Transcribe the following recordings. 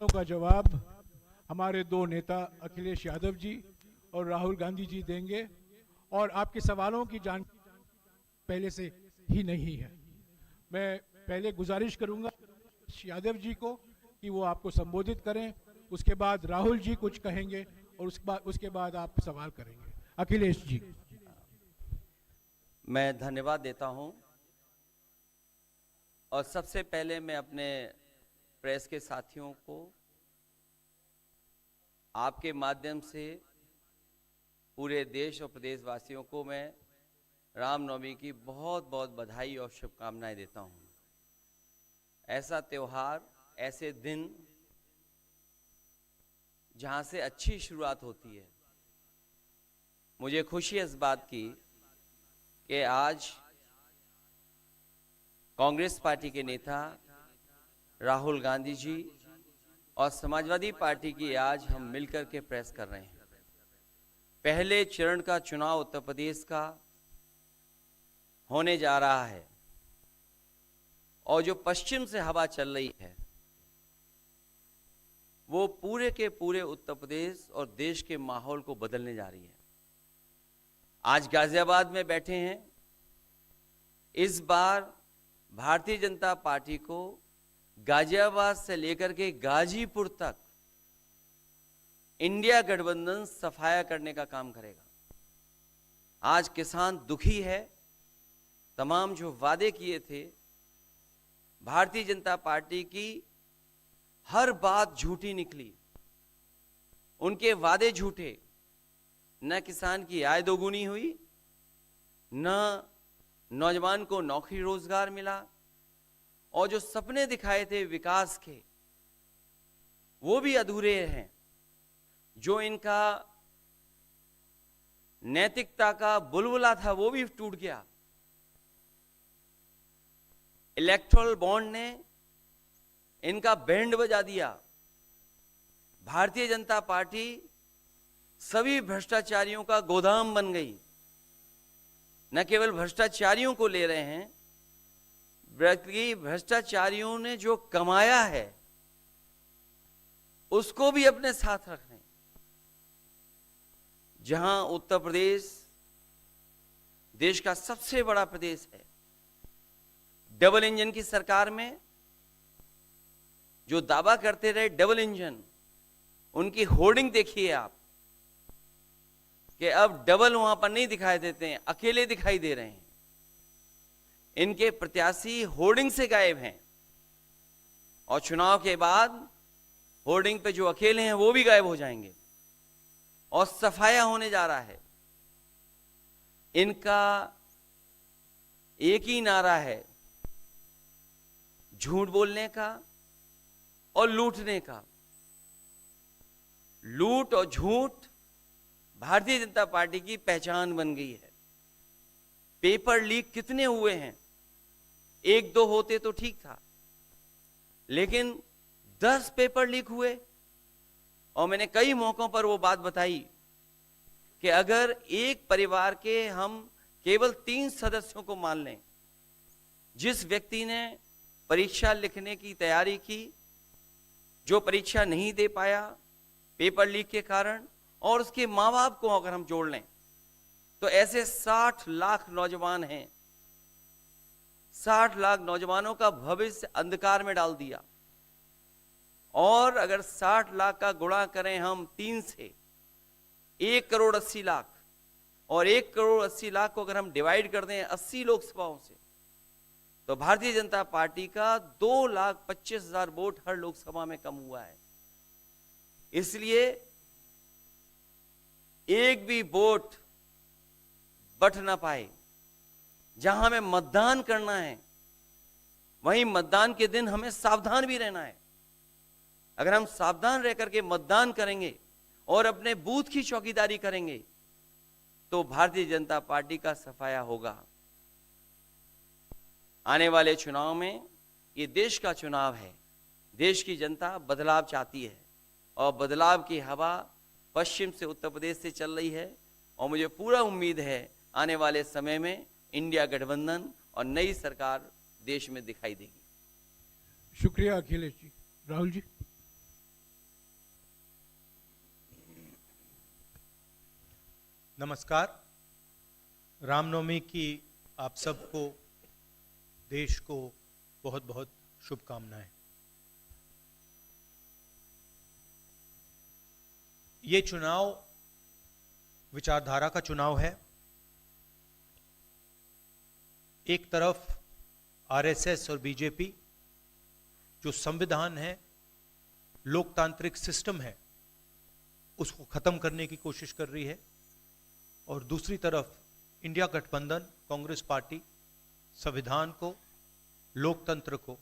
का जवाब हमारे दो नेता अखिलेश यादव जी और राहुल गांधी जी देंगे और आपके सवालों की जानकारी पहले से ही नहीं है। मैं पहले गुजारिश करूंगा यादव जी को कि वो आपको संबोधित करें, उसके बाद राहुल जी कुछ कहेंगे और उसके बाद आप सवाल करेंगे। अखिलेश जी। मैं धन्यवाद देता हूं और सबसे पहले मैं अपने प्रेस के साथियों को आपके माध्यम से पूरे देश और प्रदेशवासियों को मैं रामनवमी की बहुत बहुत बधाई और शुभकामनाएं देता हूं। ऐसा त्योहार, ऐसे दिन जहां से अच्छी शुरुआत होती है। मुझे खुशी है इस बात की कि आज कांग्रेस पार्टी के नेता राहुल गांधी जी और समाजवादी पार्टी की आज हम मिलकर के प्रेस कर रहे हैं। पहले चरण का चुनाव उत्तर प्रदेश का होने जा रहा है और जो पश्चिम से हवा चल रही है वो पूरे के पूरे उत्तर प्रदेश और देश के माहौल को बदलने जा रही है। आज गाजियाबाद में बैठे हैं। इस बार भारतीय जनता पार्टी को गाजियाबाद से लेकर के गाजीपुर तक इंडिया गठबंधन सफाया करने का काम करेगा। आज किसान दुखी है। तमाम जो वादे किए थे, भारतीय जनता पार्टी की हर बात झूठी निकली। उनके वादे झूठे। न किसान की आय दोगुनी हुई, न नौजवान को नौकरी रोजगार मिला, और जो सपने दिखाए थे विकास के वो भी अधूरे हैं। जो इनका नैतिकता का बुलबुला था वो भी टूट गया। इलेक्टोरल बॉन्ड ने इनका बैंड बजा दिया। भारतीय जनता पार्टी सभी भ्रष्टाचारियों का गोदाम बन गई। न केवल भ्रष्टाचारियों को ले रहे हैं, बल्कि भ्रष्टाचारियों ने जो कमाया है उसको भी अपने साथ रख रहे हैं। जहां उत्तर प्रदेश देश का सबसे बड़ा प्रदेश है, डबल इंजन की सरकार में जो दावा करते रहे डबल इंजन, उनकी होर्डिंग देखिए आप कि अब डबल वहां पर नहीं दिखाई देते हैं, अकेले दिखाई दे रहे हैं। इनके प्रत्याशी होर्डिंग से गायब हैं और चुनाव के बाद होर्डिंग पे जो अकेले हैं वो भी गायब हो जाएंगे और सफाया होने जा रहा है। इनका एक ही नारा है, झूठ बोलने का और लूटने का। लूट और झूठ भारतीय जनता पार्टी की पहचान बन गई है। पेपर लीक कितने हुए हैं? एक दो होते तो ठीक था, लेकिन 10 पेपर लीक हुए। और मैंने कई मौकों पर वो बात बताई कि अगर एक परिवार के हम केवल 3 सदस्यों को मान लें, जिस व्यक्ति ने परीक्षा लिखने की तैयारी की, जो परीक्षा नहीं दे पाया पेपर लीक के कारण, और उसके मां बाप को अगर हम जोड़ लें तो ऐसे 60 लाख नौजवान हैं। 60 लाख नौजवानों का भविष्य अंधकार में डाल दिया। और अगर 60 लाख का गुणा करें हम 3 से, 1 करोड़ 80 लाख, और 1 करोड़ 80 लाख को अगर हम डिवाइड कर दें 80 लोकसभाओं से, तो भारतीय जनता पार्टी का 2,25,000 वोट हर लोकसभा में कम हुआ है। इसलिए एक भी वोट बट ना पाए। जहां हमें मतदान करना है वहीं मतदान के दिन हमें सावधान भी रहना है। अगर हम सावधान रह करके मतदान करेंगे और अपने बूथ की चौकीदारी करेंगे तो भारतीय जनता पार्टी का सफाया होगा। आने वाले चुनाव में, ये देश का चुनाव है, देश की जनता बदलाव चाहती है और बदलाव की हवा पश्चिम से उत्तर प्रदेश से चल रही है। और मुझे पूरा उम्मीद है आने वाले समय में इंडिया गठबंधन और नई सरकार देश में दिखाई देगी। शुक्रिया अखिलेश जी। राहुल जी। नमस्कार। रामनवमी की आप सबको, देश को बहुत बहुत शुभकामनाएं। ये चुनाव विचारधारा का चुनाव है। एक तरफ आरएसएस और बीजेपी जो संविधान है, लोकतांत्रिक सिस्टम है, उसको खत्म करने की कोशिश कर रही है, और दूसरी तरफ इंडिया गठबंधन कांग्रेस पार्टी संविधान को, लोकतंत्र को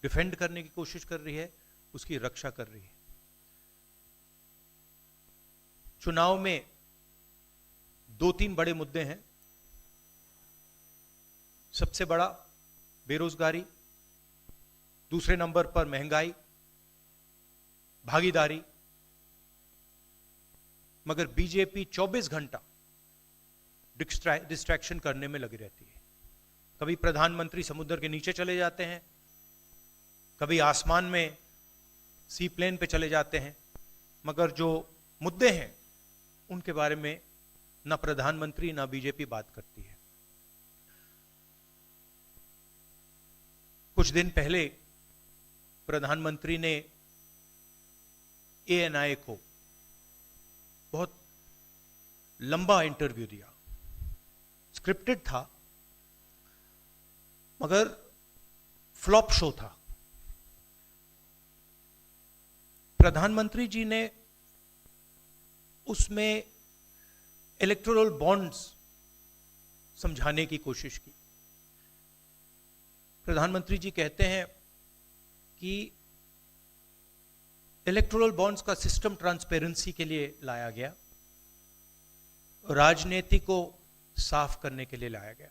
डिफेंड करने की कोशिश कर रही है, उसकी रक्षा कर रही है। चुनाव में 2-3 बड़े मुद्दे हैं। सबसे बड़ा बेरोजगारी, दूसरे नंबर पर महंगाई, भागीदारी। मगर बीजेपी 24 घंटा डिस्ट्रैक्शन करने में लगी रहती है। कभी प्रधानमंत्री समुद्र के नीचे चले जाते हैं, कभी आसमान में सी प्लेन पे चले जाते हैं, मगर जो मुद्दे हैं उनके बारे में ना प्रधानमंत्री ना बीजेपी बात करती है। कुछ दिन पहले प्रधानमंत्री ने एएनआई को बहुत लंबा इंटरव्यू दिया। स्क्रिप्टेड था, मगर फ्लॉप शो था। प्रधानमंत्री जी ने उसमें इलेक्टोरल बॉन्ड्स समझाने की कोशिश की। प्रधानमंत्री जी कहते हैं कि इलेक्टोरल बॉन्ड्स का सिस्टम ट्रांसपेरेंसी के लिए लाया गया, राजनीति को साफ करने के लिए लाया गया।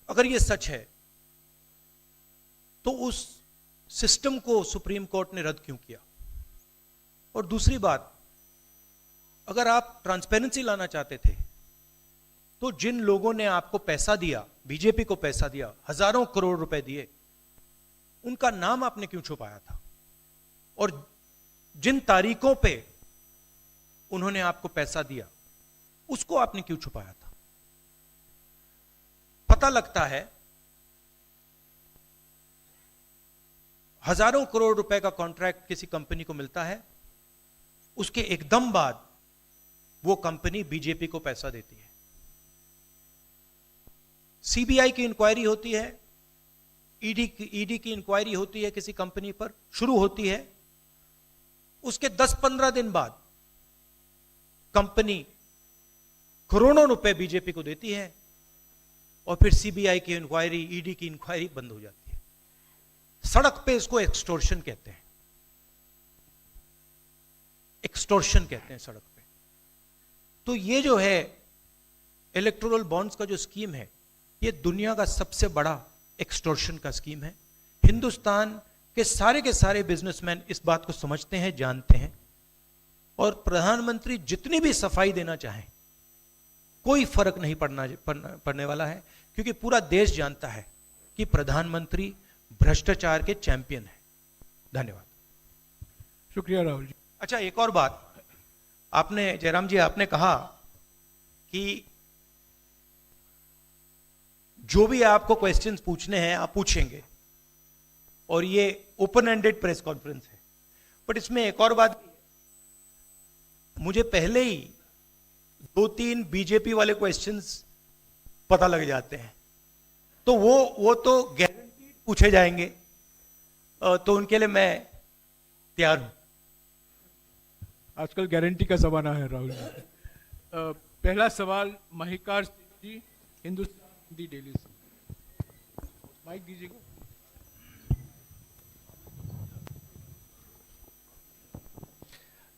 अगर यह सच है तो उस सिस्टम को सुप्रीम कोर्ट ने रद्द क्यों किया? और दूसरी बात, अगर आप ट्रांसपेरेंसी लाना चाहते थे तो जिन लोगों ने आपको पैसा दिया, बीजेपी को पैसा दिया, हजारों करोड़ रुपए दिए, उनका नाम आपने क्यों छुपाया था? और जिन तारीखों पे उन्होंने आपको पैसा दिया, उसको आपने क्यों छुपाया था? पता लगता है हजारों करोड़ रुपए का कॉन्ट्रैक्ट किसी कंपनी को मिलता है, उसके एकदम बाद वो कंपनी बीजेपी को पैसा देती है। सीबीआई की इंक्वायरी होती है, ईडी की इंक्वायरी होती है किसी कंपनी पर, शुरू होती है। उसके 10-15 दिन बाद कंपनी करोड़ों रुपए बीजेपी को देती है, और फिर सीबीआई की इंक्वायरी, ईडी की इंक्वायरी बंद हो जाती है। सड़क पे इसको एक्सटॉर्शन कहते हैं। एक्सटॉर्शन कहते हैं सड़क पे। तो ये जो है इलेक्टोरल बॉन्ड्स का जो स्कीम है, ये दुनिया का सबसे बड़ा एक्सटॉर्शन का स्कीम है। हिंदुस्तान के सारे बिजनेसमैन इस बात को समझते हैं, जानते हैं, और प्रधानमंत्री जितनी भी सफाई देना चाहें कोई फर्क नहीं पड़ने वाला है, क्योंकि पूरा देश जानता है कि प्रधानमंत्री भ्रष्टाचार के चैंपियन है। धन्यवाद। शुक्रिया राहुल जी। अच्छा, एक और बात, आपने जयराम जी, आपने कहा कि जो भी आपको क्वेश्चंस पूछने हैं आप पूछेंगे, और ये ओपन एंडेड प्रेस कॉन्फ्रेंस है। बट इसमें एक और बात, मुझे पहले ही 2-3 बीजेपी वाले क्वेश्चंस पता लग जाते हैं, तो वो तो गारंटीड पूछे जाएंगे, तो उनके लिए मैं तैयार हूं। आजकल गारंटी का जमाना है राहुल जी। पहला सवाल महिकार जी, हिंदुस्तान हिंदी डेली से। माइक दीजिएगा।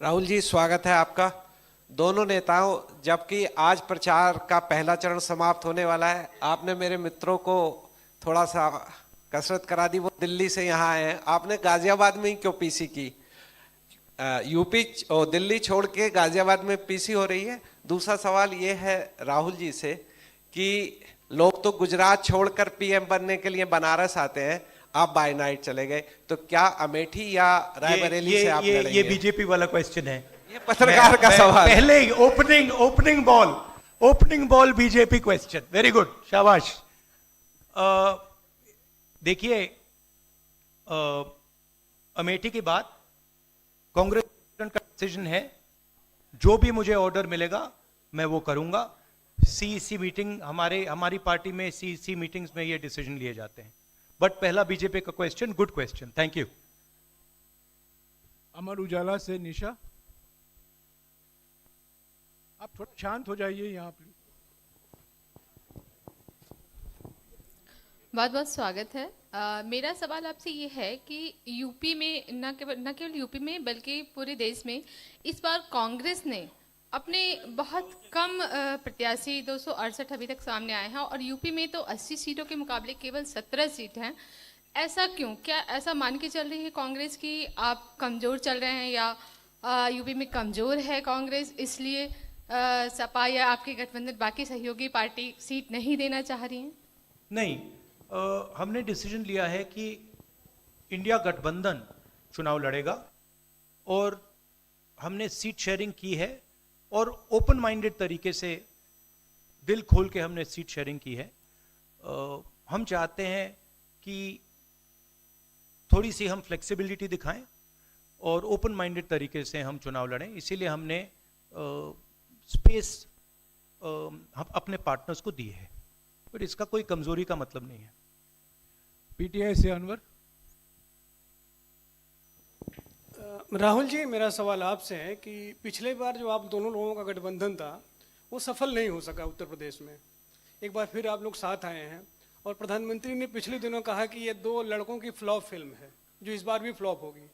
राहुल जी, स्वागत है आपका। दोनों नेताओं, जबकि आज प्रचार का पहला चरण समाप्त होने वाला है, आपने मेरे मित्रों को थोड़ा सा कसरत करा दी। वो दिल्ली से यहाँ आए हैं, आपने गाजियाबाद में ही क्यों पीसी की? यूपी और दिल्ली छोड़ के गाजियाबाद में पीसी हो रही है। दूसरा सवाल ये है राहुल जी से कि लोग तो गुजरात छोड़कर पीएम बनने के लिए बनारस आते हैं, आप बाय नाइट चले गए, तो क्या अमेठी या रायबरेली से आप ये लड़ेंगे? बीजेपी वाला क्वेश्चन है। ये पत्रकार का सवाल है। पहले ही opening ball BJP question, very good, शाबाश। देखिए, अमेठी की बात कांग्रेस का डिसीजन है, जो भी मुझे ऑर्डर मिलेगा मैं वो करूंगा। सीईसी मीटिंग, हमारी पार्टी में सीईसी मीटिंग्स में ये डिसीजन लिए जाते हैं। बट पहला बीजेपी का question, good question, thank you. Amar Ujala से निशा, आप थोड़ा शांत हो जाइए यहाँ पे। बहुत बहुत स्वागत है। मेरा सवाल आपसे ये है कि यूपी में न केवल यूपी में बल्कि पूरे देश में इस बार कांग्रेस ने अपने बहुत कम प्रत्याशी 268 अभी तक सामने आए हैं, और यूपी में तो 80 सीटों के मुकाबले केवल 17 सीट हैं। ऐसा क्यों? क्या ऐसा मान के चल रही है कांग्रेस कि आप कमज़ोर चल रहे हैं, या यूपी में कमज़ोर है कांग्रेस इसलिए सपा या आपके गठबंधन बाकी सहयोगी पार्टी सीट नहीं देना चाह रही हैं? नहीं, हमने डिसीजन लिया है कि इंडिया गठबंधन चुनाव लड़ेगा, और हमने सीट शेयरिंग की है, और ओपन माइंडेड तरीके से दिल खोल के हमने सीट शेयरिंग की है। हम चाहते हैं कि थोड़ी सी हम फ्लेक्सिबिलिटी दिखाएं और ओपन माइंडेड तरीके से हम चुनाव लड़ें, इसीलिए हमने स्पेस अपने पार्टनर्स को दी है, पर इसका कोई कमजोरी का मतलब नहीं है। पीटीआई से अनवर। राहुल जी, मेरा सवाल आपसे है कि पिछले बार जो आप दोनों लोगों का गठबंधन था वो सफल नहीं हो सका उत्तर प्रदेश में। एक बार फिर आप लोग साथ आए हैं, और प्रधानमंत्री ने पिछले दिनों कहा कि ये दो लड़कों की फ्लॉप फिल्म है जो इस बार भी फ्लॉप होगी।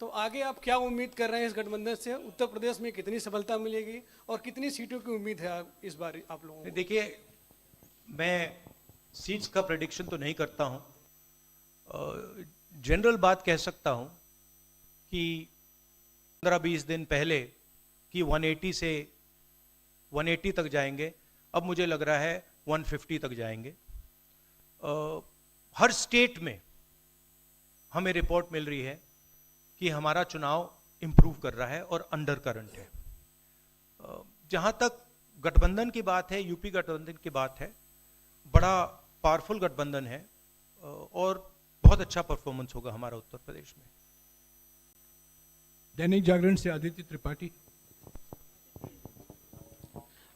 तो आगे आप क्या उम्मीद कर रहे हैं इस गठबंधन से? उत्तर प्रदेश में कितनी सफलता मिलेगी और कितनी सीटों की उम्मीद है इस बार आप लोगों को? देखिए, मैं सीट्स का प्रेडिक्शन तो नहीं करता हूँ। जनरल बात कह सकता हूँ कि 15-20 दिन पहले कि 180 से 180 तक जाएंगे, अब मुझे लग रहा है 150 तक जाएंगे। हर स्टेट में हमें रिपोर्ट मिल रही है कि हमारा चुनाव इंप्रूव कर रहा है और अंडर करंट है। जहाँ तक गठबंधन की बात है, यूपी गठबंधन की बात है, बड़ा पावरफुल गठबंधन है और बहुत अच्छा परफॉर्मेंस होगा हमारा उत्तर प्रदेश में। दैनिक जागरण से आदित्य त्रिपाठी।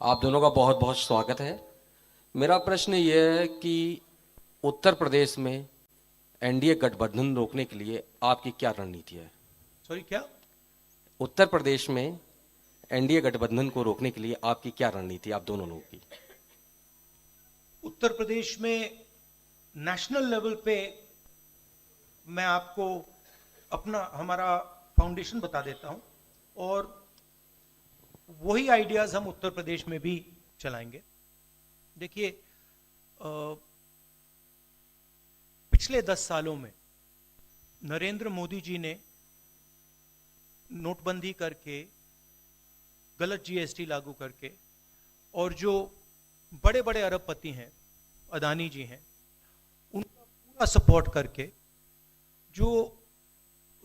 आप दोनों का बहुत बहुत स्वागत है। मेरा प्रश्न ये है कि उत्तर प्रदेश में एनडीए गठबंधन रोकने के लिए आपकी क्या रणनीति है? सॉरी, क्या? उत्तर प्रदेश में एनडीए गठबंधन को रोकने के लिए आपकी क्या रणनीति है, आप दोनों लोगों की? उत्तर प्रदेश में नेशनल लेवल पे मैं आपको हमारा फाउंडेशन बता देता हूं, और वही आइडियाज हम उत्तर प्रदेश में भी चलाएंगे। देखिए, पिछले 10 सालों में नरेंद्र मोदी जी ने नोटबंदी करके, गलत जीएसटी लागू करके, और जो बड़े बड़े अरबपति हैं, अदानी जी हैं, उनका पूरा सपोर्ट करके जो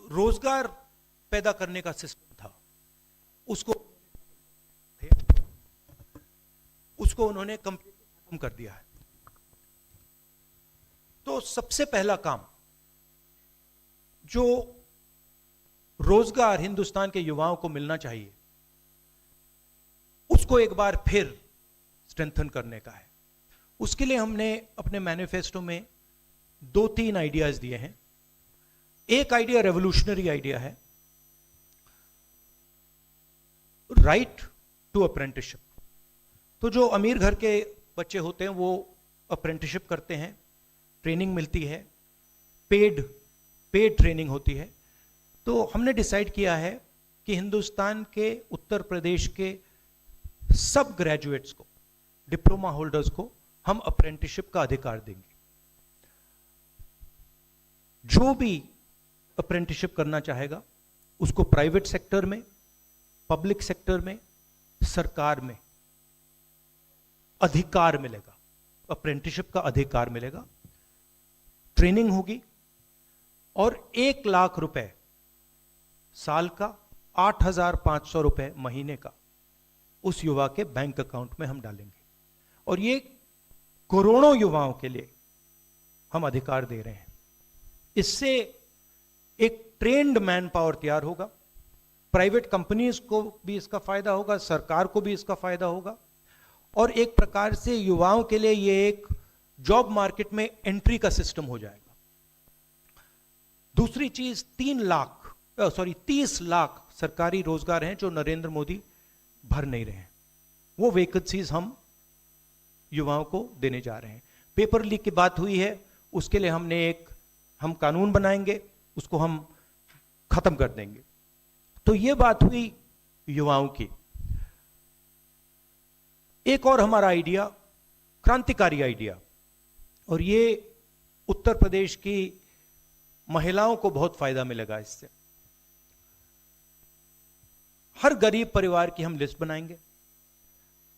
रोजगार पैदा करने का सिस्टम था उसको उन्होंने कंप्लीटली खत्म कर दिया है। तो सबसे पहला काम जो रोजगार हिंदुस्तान के युवाओं को मिलना चाहिए, उसको एक बार फिर स्ट्रेंथन करने का है। उसके लिए हमने अपने मैनिफेस्टो में 2-3 आइडियाज दिए हैं। एक आइडिया रेवोल्यूशनरी आइडिया है, राइट टू अप्रेंटिसशिप। तो जो अमीर घर के बच्चे होते हैं वो अप्रेंटिसशिप करते हैं, ट्रेनिंग मिलती है, पेड ट्रेनिंग होती है। तो हमने डिसाइड किया है कि हिंदुस्तान के उत्तर प्रदेश के सब ग्रेजुएट्स को, डिप्लोमा होल्डर्स को हम अप्रेंटिसशिप का अधिकार देंगे। जो भी अप्रेंटिसशिप करना चाहेगा उसको प्राइवेट सेक्टर में, पब्लिक सेक्टर में, सरकार में अधिकार मिलेगा, अप्रेंटिसशिप का अधिकार मिलेगा। ट्रेनिंग होगी, और 1 लाख रुपए साल का, 8,500 रुपए महीने का उस युवा के बैंक अकाउंट में हम डालेंगे। और ये करोड़ों युवाओं के लिए हम अधिकार दे रहे हैं। इससे एक ट्रेन्ड मैन पावर तैयार होगा, प्राइवेट कंपनीज को भी इसका फायदा होगा, सरकार को भी इसका फायदा होगा, और एक प्रकार से युवाओं के लिए ये एक जॉब मार्केट में एंट्री का सिस्टम हो जाएगा। दूसरी चीज 30 लाख सरकारी रोजगार हैं जो नरेंद्र मोदी भर नहीं रहे हैं, वो वैकेंसीज हम युवाओं को देने जा रहे हैं। पेपर लीक की बात हुई है, उसके लिए हम कानून बनाएंगे, उसको हम खत्म कर देंगे। तो ये बात हुई युवाओं की। एक और हमारा आइडिया, क्रांतिकारी आइडिया, और ये उत्तर प्रदेश की महिलाओं को बहुत फायदा मिलेगा इससे। हर गरीब परिवार की हम लिस्ट बनाएंगे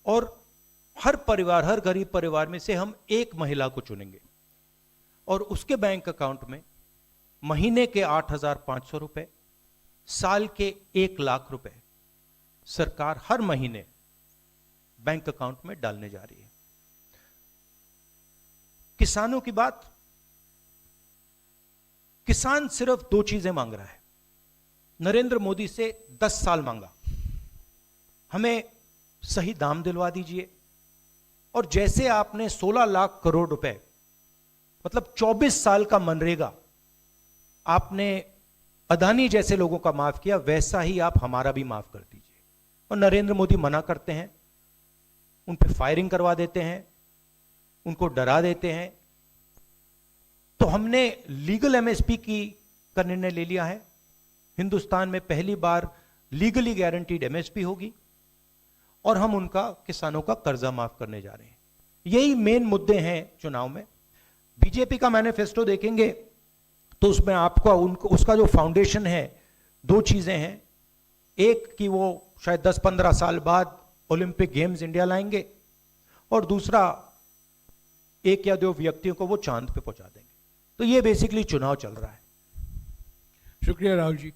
और हर गरीब परिवार में से हम एक महिला को चुनेंगे और उसके बैंक अकाउंट में महीने के 8,500 रुपए, साल के 1 लाख रुपए सरकार हर महीने बैंक अकाउंट में डालने जा रही है। किसानों की बात, किसान सिर्फ 2 चीजें मांग रहा है। नरेंद्र मोदी से 10 साल मांगा, हमें सही दाम दिलवा दीजिए, और जैसे आपने 16 लाख करोड़ रुपए, मतलब 24 साल का मनरेगा आपने अदानी जैसे लोगों का माफ किया, वैसा ही आप हमारा भी माफ कर दीजिए। और नरेंद्र मोदी मना करते हैं, उन पे फायरिंग करवा देते हैं, उनको डरा देते हैं। तो हमने लीगल एमएसपी का निर्णय ले लिया है। हिंदुस्तान में पहली बार लीगली गारंटीड एमएसपी होगी और हम उनका, किसानों का कर्जा माफ करने जा रहे हैं। यही मेन मुद्दे हैं चुनाव में। बीजेपी का मैनिफेस्टो देखेंगे तो उसमें आपको उसका जो फाउंडेशन है, 2 चीजें हैं। एक कि वो शायद 10-15 साल बाद ओलंपिक गेम्स इंडिया लाएंगे, और दूसरा 1 या 2 व्यक्तियों को वो चांद पे पहुंचा देंगे। तो ये बेसिकली चुनाव चल रहा है। शुक्रिया राहुल जी।